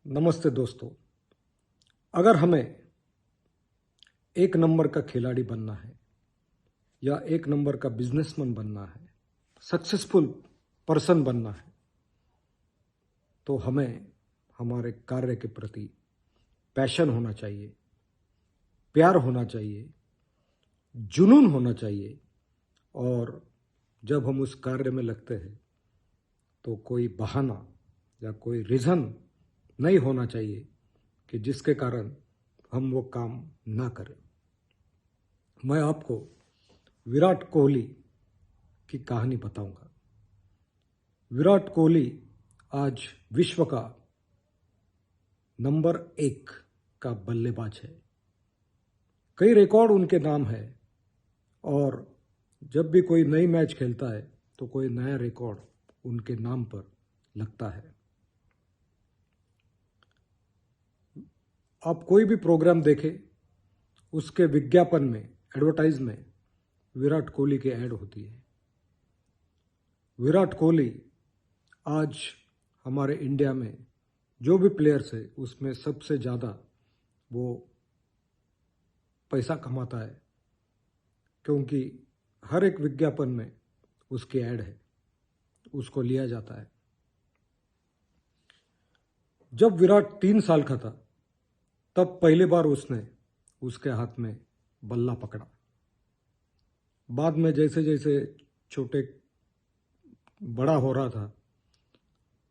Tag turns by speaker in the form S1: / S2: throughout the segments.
S1: नमस्ते दोस्तों। अगर हमें एक नंबर का खिलाड़ी बनना है या एक नंबर का बिजनेसमैन बनना है, सक्सेसफुल पर्सन बनना है, तो हमें हमारे कार्य के प्रति पैशन होना चाहिए, प्यार होना चाहिए, जुनून होना चाहिए। और जब हम उस कार्य में लगते हैं तो कोई बहाना या कोई रीज़न नहीं होना चाहिए कि जिसके कारण हम वो काम ना करें। मैं आपको विराट कोहली की कहानी बताऊंगा। विराट कोहली आज विश्व का नंबर 1 का बल्लेबाज है। कई रिकॉर्ड उनके नाम है और जब भी कोई नई मैच खेलता है तो कोई नया रिकॉर्ड उनके नाम पर लगता है। आप कोई भी प्रोग्राम देखें, उसके विज्ञापन में, एडवर्टाइज में विराट कोहली की ऐड होती है। विराट कोहली आज हमारे इंडिया में जो भी प्लेयर्स है उसमें सबसे ज़्यादा वो पैसा कमाता है, क्योंकि हर एक विज्ञापन में उसकी ऐड है, उसको लिया जाता है। जब विराट 3 साल का था तब पहली बार उसने उसके हाथ में बल्ला पकड़ा। बाद में जैसे जैसे छोटे बड़ा हो रहा था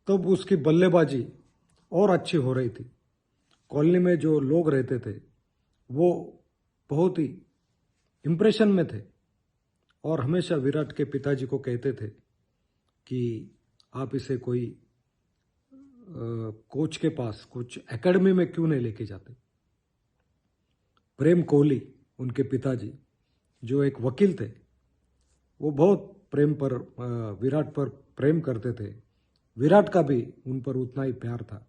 S1: तब उसकी बल्लेबाजी और अच्छी हो रही थी। कॉलोनी में जो लोग रहते थे वो बहुत ही इम्प्रेशन में थे और हमेशा विराट के पिताजी को कहते थे कि आप इसे कोई कोच के पास, कुछ एकेडमी में क्यों नहीं लेके जाते। प्रेम कोहली, उनके पिताजी, जो एक वकील थे, वो बहुत विराट पर प्रेम करते थे। विराट का भी उन पर उतना ही प्यार था।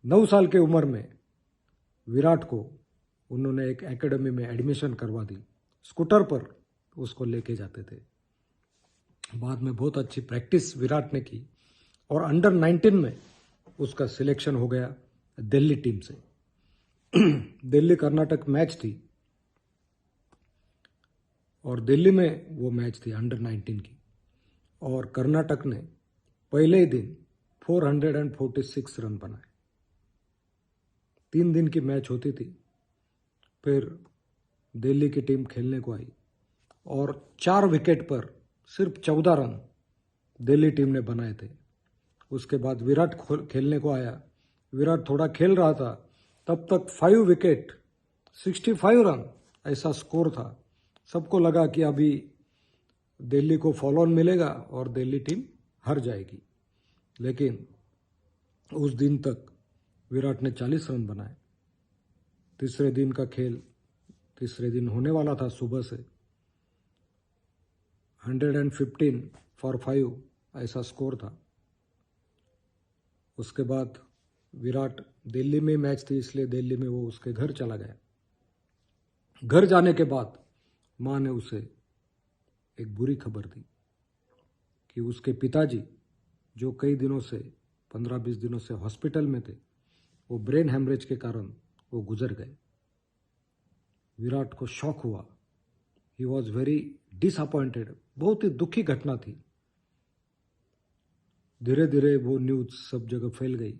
S1: 9 साल की उम्र में विराट को उन्होंने एक एकेडमी में एडमिशन करवा दी। स्कूटर पर उसको लेके जाते थे। बाद में बहुत अच्छी प्रैक्टिस विराट ने की और अंडर 19 में उसका सिलेक्शन हो गया दिल्ली टीम से। दिल्ली कर्नाटक मैच थी और दिल्ली में वो मैच थी अंडर 19 की, और कर्नाटक ने पहले ही दिन 446 रन बनाए। 3 दिन की मैच होती थी। फिर दिल्ली की टीम खेलने को आई और 4 विकेट पर सिर्फ 14 रन दिल्ली टीम ने बनाए थे। उसके बाद विराट खेलने को आया। विराट थोड़ा खेल रहा था, तब तक 5 विकेट 65 रन ऐसा स्कोर था। सबको लगा कि अभी दिल्ली को फॉलो ऑन मिलेगा और दिल्ली टीम हार जाएगी, लेकिन उस दिन तक विराट ने 40 रन बनाए। तीसरे दिन का खेल तीसरे दिन होने वाला था। सुबह से 115 फॉर 5 ऐसा स्कोर था। उसके बाद विराट, दिल्ली में मैच थी इसलिए दिल्ली में वो उसके घर चला गया। घर जाने के बाद माँ ने उसे एक बुरी खबर दी कि उसके पिताजी, जो कई दिनों से 15-20 दिनों से हॉस्पिटल में थे, वो ब्रेन हेमरेज के कारण वो गुजर गए। विराट को शॉक हुआ। He was very disappointed. बहुत ही दुखी घटना थी। धीरे धीरे वो न्यूज़ सब जगह फैल गई।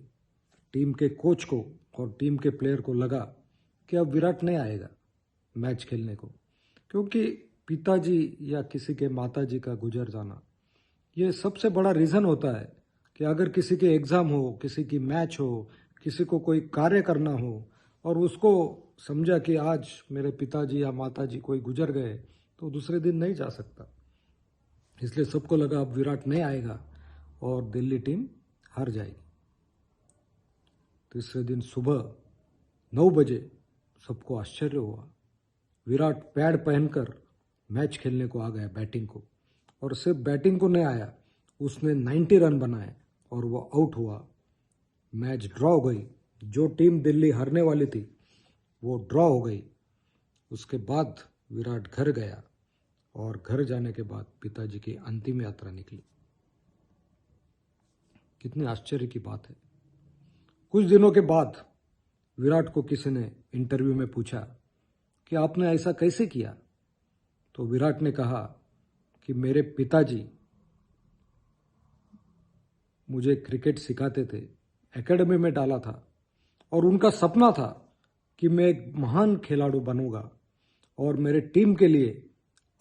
S1: टीम के कोच को और टीम के प्लेयर को लगा कि अब विराट नहीं आएगा मैच खेलने को, क्योंकि पिताजी या किसी के माताजी का गुजर जाना ये सबसे बड़ा रीज़न होता है कि अगर किसी के एग्ज़ाम हो, किसी की मैच हो, किसी को कोई कार्य करना हो और उसको समझा कि आज मेरे पिताजी या माताजी कोई गुजर गए, तो दूसरे दिन नहीं जा सकता। इसलिए सबको लगा अब विराट नहीं आएगा और दिल्ली टीम हार जाएगी। तीसरे दिन सुबह 9 बजे सबको आश्चर्य हुआ। विराट पैड पहनकर मैच खेलने को आ गया, बैटिंग को, और सिर्फ बैटिंग को नहीं आया, उसने 90 रन बनाए और वो आउट हुआ। मैच ड्रॉ हो गई। जो टीम दिल्ली हारने वाली थी वो ड्रॉ हो गई। उसके बाद विराट घर गया और घर जाने के बाद पिताजी की अंतिम यात्रा निकली। कितने आश्चर्य की बात है। कुछ दिनों के बाद विराट को किसी ने इंटरव्यू में पूछा कि आपने ऐसा कैसे किया, तो विराट ने कहा कि मेरे पिताजी मुझे क्रिकेट सिखाते थे, एकेडमी में डाला था और उनका सपना था कि मैं एक महान खिलाड़ी बनूंगा और मेरे टीम के लिए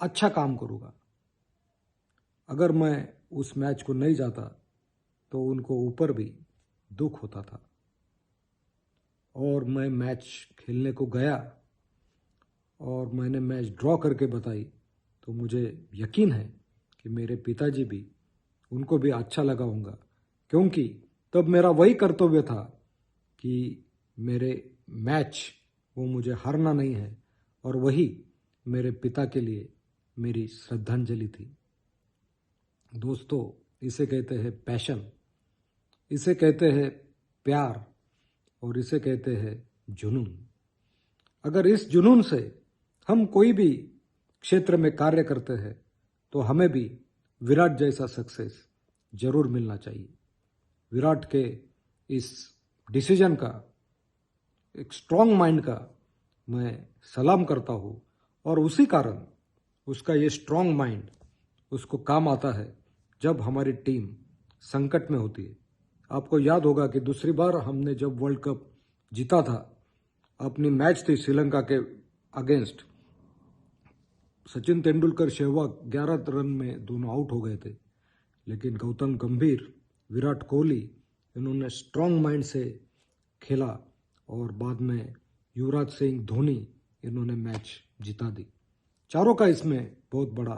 S1: अच्छा काम करूंगा। अगर मैं उस मैच को नहीं जाता तो उनको ऊपर भी दुख होता था और मैं मैच खेलने को गया और मैंने मैच ड्रॉ करके बताई तो मुझे यकीन है कि मेरे पिताजी भी, उनको भी अच्छा लगा होगा, क्योंकि तब मेरा वही कर्तव्य था कि मेरे मैच वो मुझे हारना नहीं है और वही मेरे पिता के लिए मेरी श्रद्धांजलि थी। दोस्तों, इसे कहते हैं पैशन, इसे कहते हैं प्यार और इसे कहते हैं जुनून। अगर इस जुनून से हम कोई भी क्षेत्र में कार्य करते हैं तो हमें भी विराट जैसा सक्सेस जरूर मिलना चाहिए। विराट के इस डिसीजन का, एक स्ट्रांग माइंड का मैं सलाम करता हूँ और उसी कारण उसका ये स्ट्रांग माइंड उसको काम आता है जब हमारी टीम संकट में होती है। आपको याद होगा कि दूसरी बार हमने जब वर्ल्ड कप जीता था, अपनी मैच थी श्रीलंका के अगेंस्ट, सचिन तेंदुलकर, सहवाग 11 रन में दोनों आउट हो गए थे, लेकिन गौतम गंभीर, विराट कोहली, इन्होंने स्ट्रांग माइंड से खेला और बाद में युवराज सिंह, धोनी, इन्होंने मैच जिता दी। चारों का इसमें बहुत बड़ा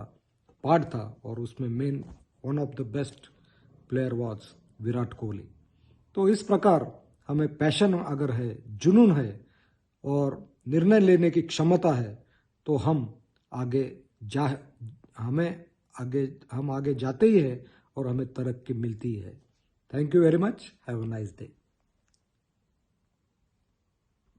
S1: पार्ट था और उसमें main one of the best player was Virat Kohli. तो इस प्रकार हमें पैशन अगर है, जुनून है और निर्णय लेने की क्षमता है तो हम आगे जाते ही है और हमें तरक्की मिलती है। Thank you very much. Have a nice day.